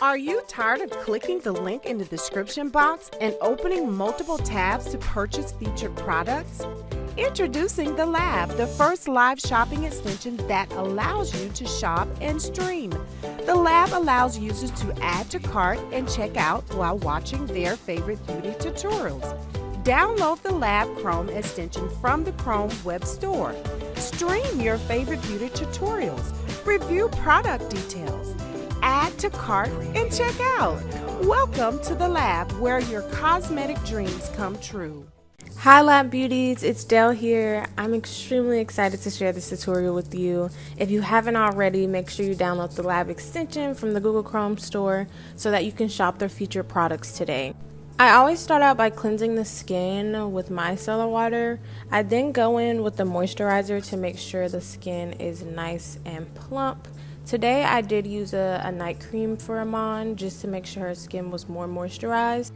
Are you tired of clicking the link in the description box and opening multiple tabs to purchase featured products? Introducing the Lab, the first live shopping extension that allows you to shop and stream. The Lab allows users to add to cart and check out while watching their favorite beauty tutorials. Download the Lab Chrome extension from the Chrome Web Store. Stream your favorite beauty tutorials. Review product details. Add to cart and check out. Welcome to the Lab, where your cosmetic dreams come true. Hi Lab Beauties, it's Dell here. I'm extremely excited to share this tutorial with you. If you haven't already, make sure you download the Lab extension from the Google Chrome store so that you can shop their featured products today. I always start out by cleansing the skin with micellar water. I then go in with the moisturizer to make sure the skin is nice and plump. Today I did use a night cream for Iman just to make sure her skin was more moisturized.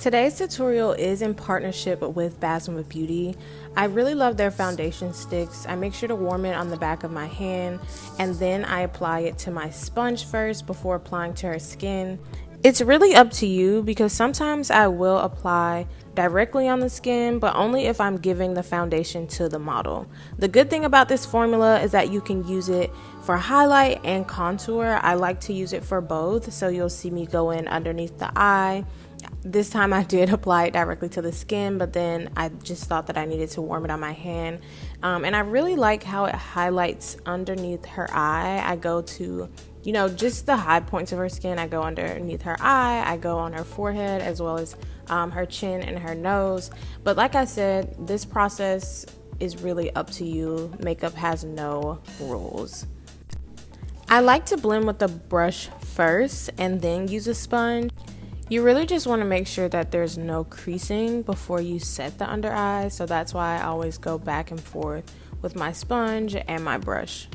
Today's tutorial is in partnership with BASMA Beauty. I really love their foundation sticks. I make sure to warm it on the back of my hand and then I apply it to my sponge first before applying to her skin. It's really up to you because sometimes I will apply directly on the skin, but only if I'm giving the foundation to the model. The good thing about this formula is that you can use it for highlight and contour. I like to use it for both, so you'll see me go in underneath the eye. This time I did apply it directly to the skin, but then I just thought that I needed to warm it on my hand. And I really like how it highlights underneath her eye. I go to just the high points of her skin. I go underneath her eye, I go on her forehead, as well as her chin and her nose. But like I said, this process is really up to you. Makeup has no rules. I like to blend with the brush first and then use a sponge. You really just want to make sure that there's no creasing before you set the under eye, so that's why I always go back and forth with my sponge and my brush.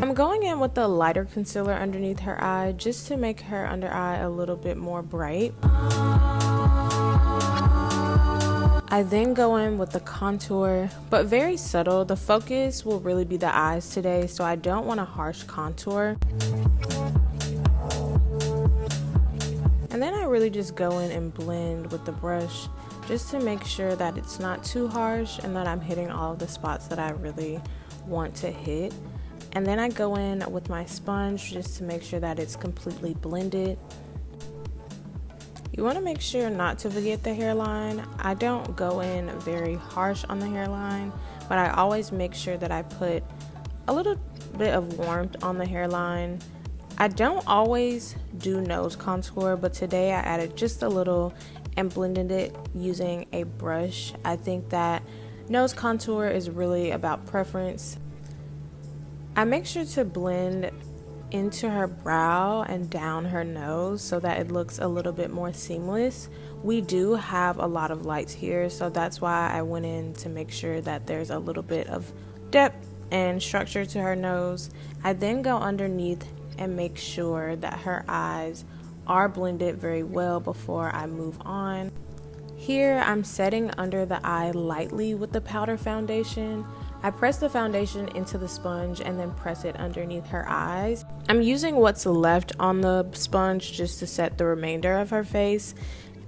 I'm going in with the lighter concealer underneath her eye just to make her under eye a little bit more bright. I then go in with the contour, but very subtle. The focus will really be the eyes today, so I don't want a harsh contour. And then I really just go in and blend with the brush just to make sure that it's not too harsh and that I'm hitting all of the spots that I really want to hit. And then I go in with my sponge just to make sure that it's completely blended. You want to make sure not to forget the hairline. I don't go in very harsh on the hairline, but I always make sure that I put a little bit of warmth on the hairline. I don't always do nose contour, but today I added just a little and blended it using a brush. I think that nose contour is really about preference. I make sure to blend into her brow and down her nose so that it looks a little bit more seamless. We do have a lot of lights here, so that's why I went in to make sure that there's a little bit of depth and structure to her nose. I then go underneath and make sure that her eyes are blended very well before I move on. Here I'm setting under the eye lightly with the powder foundation. I press the foundation into the sponge and then press it underneath her eyes. I'm using what's left on the sponge just to set the remainder of her face.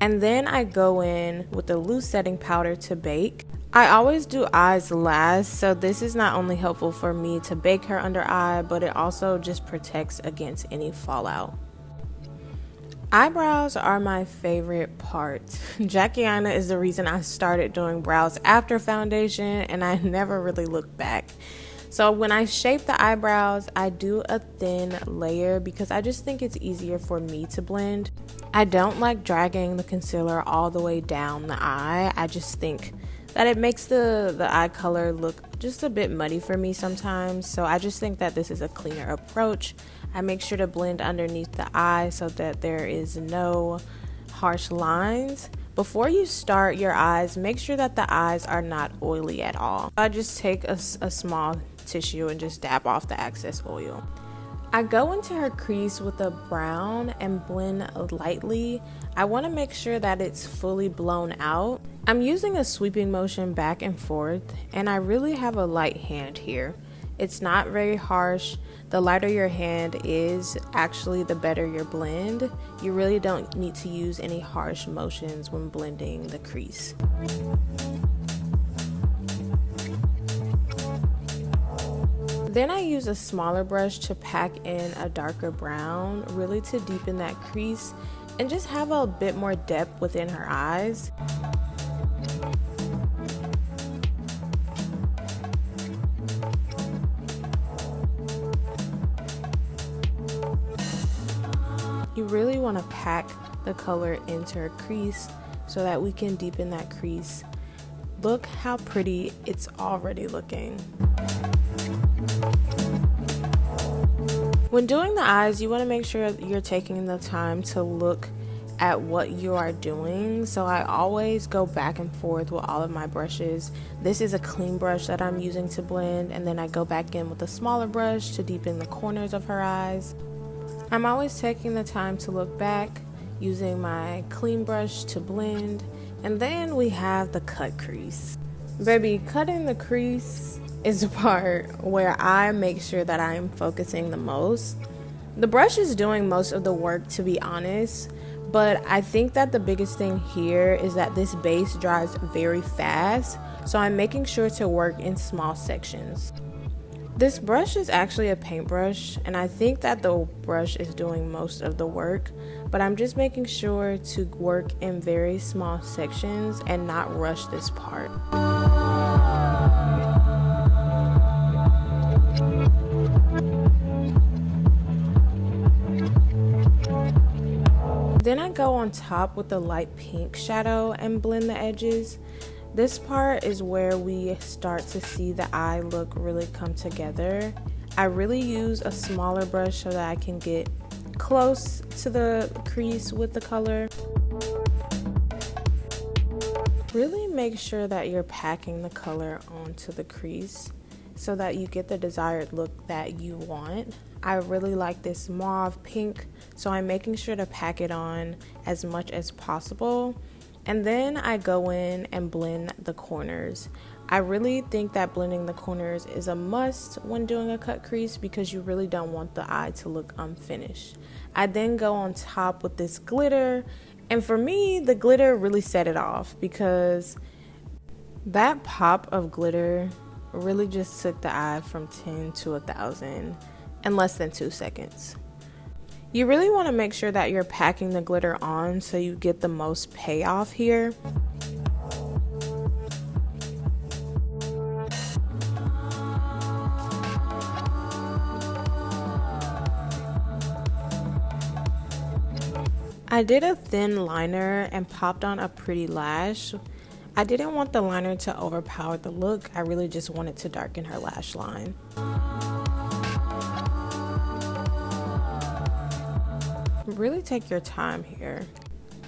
And then I go in with the loose setting powder to bake. I always do eyes last, so this is not only helpful for me to bake her under eye, but it also just protects against any fallout. Eyebrows are my favorite part. Jackiana is the reason I started doing brows after foundation, and I never really looked back. So when I shape the eyebrows, I do a thin layer because I just think it's easier for me to blend. I don't like dragging the concealer all the way down the eye. I just think that it makes the eye color look just a bit muddy for me sometimes. So I just think that this is a cleaner approach. I make sure to blend underneath the eye so that there is no harsh lines. Before you start your eyes, make sure that the eyes are not oily at all. I just take a small tissue and just dab off the excess oil. I go into her crease with a brown and blend lightly. I want to make sure that it's fully blown out. I'm using a sweeping motion back and forth, and I really have a light hand here. It's not very harsh. The lighter your hand is, actually the better your blend. You really don't need to use any harsh motions when blending the crease. Then I use a smaller brush to pack in a darker brown, really to deepen that crease and just have a bit more depth within her eyes. You really want to pack the color into her crease so that we can deepen that crease. Look how pretty it's already looking. When doing the eyes, you want to make sure you're taking the time to look at what you are doing. So I always go back and forth with all of my brushes. This is a clean brush that I'm using to blend, and then I go back in with a smaller brush to deepen the corners of her eyes. I'm always taking the time to look back, using my clean brush to blend, and then we have the cut crease. Baby, cutting the crease is the part where I make sure that I am focusing the most. The brush is doing most of the work, to be honest, but I think that the biggest thing here is that this base dries very fast, so I'm making sure to work in small sections. This brush is actually a paintbrush, and I think that the brush is doing most of the work, but I'm just making sure to work in very small sections and not rush this part. Then I go on top with the light pink shadow and blend the edges. This part is where we start to see the eye look really come together. I really use a smaller brush so that I can get close to the crease with the color. Really make sure that you're packing the color onto the crease so that you get the desired look that you want. I really like this mauve pink, so I'm making sure to pack it on as much as possible. And then I go in and blend the corners. I really think that blending the corners is a must when doing a cut crease because you really don't want the eye to look unfinished. I then go on top with this glitter, and for me, the glitter really set it off because that pop of glitter really just took the eye from 10 to 1,000 in less than 2 seconds. You really want to make sure that you're packing the glitter on so you get the most payoff here. I did a thin liner and popped on a pretty lash. I didn't want the liner to overpower the look. I really just wanted to darken her lash line. Really take your time here.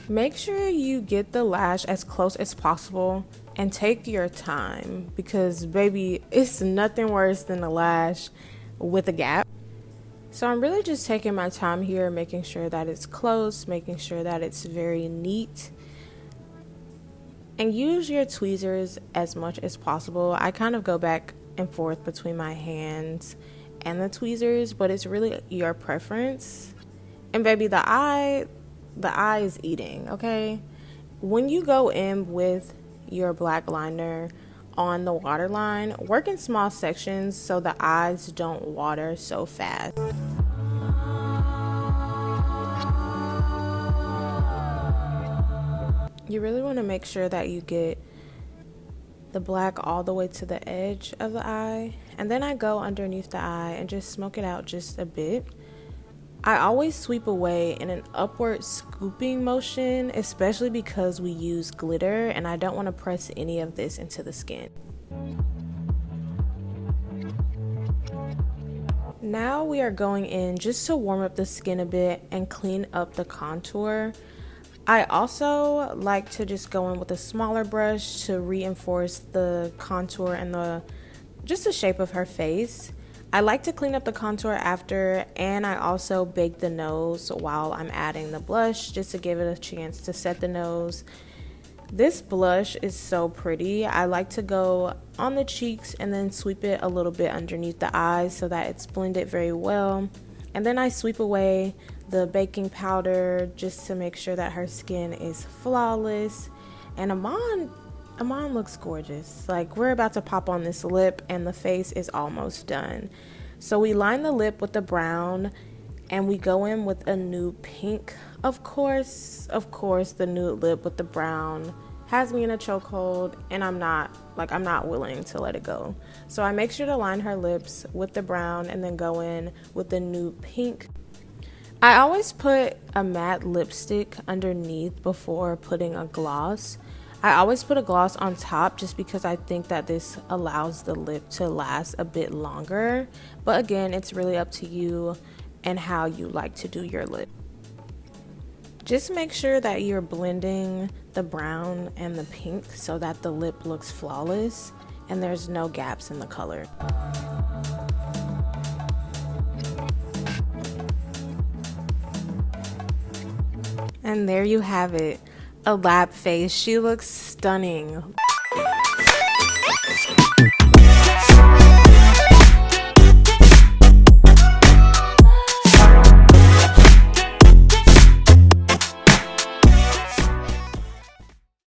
Make sure you get the lash as close as possible and take your time because baby, it's nothing worse than a lash with a gap. So I'm really just taking my time here, making sure that it's close, making sure that it's very neat. And use your tweezers as much as possible. I kind of go back and forth between my hands and the tweezers, but it's really your preference. And baby, the eye is eating, okay? When you go in with your black liner on the waterline, work in small sections so the eyes don't water so fast. You really want to make sure that you get the black all the way to the edge of the eye, and then I go underneath the eye and just smoke it out just a bit. I always sweep away in an upward scooping motion, especially because we use glitter and I don't want to press any of this into the skin. Now we are going in just to warm up the skin a bit and clean up the contour. I also like to just go in with a smaller brush to reinforce the contour and just the shape of her face. I like to clean up the contour after, and I also bake the nose while I'm adding the blush just to give it a chance to set the nose. This blush is so pretty. I like to go on the cheeks and then sweep it a little bit underneath the eyes so that it's blended very well. And then I sweep away the baking powder just to make sure that her skin is flawless. And Amon looks gorgeous. Like, we're about to pop on this lip and the face is almost done. So we line the lip with the brown and we go in with a nude pink. Of course, the nude lip with the brown has me in a chokehold, and I'm not willing to let it go. So I make sure to line her lips with the brown and then go in with the nude pink. I always put a matte lipstick underneath before putting a gloss. I always put a gloss on top just because I think that this allows the lip to last a bit longer. But again, it's really up to you and how you like to do your lip. Just make sure that you're blending the brown and the pink so that the lip looks flawless and there's no gaps in the color. And there you have it, a lab face. She looks stunning.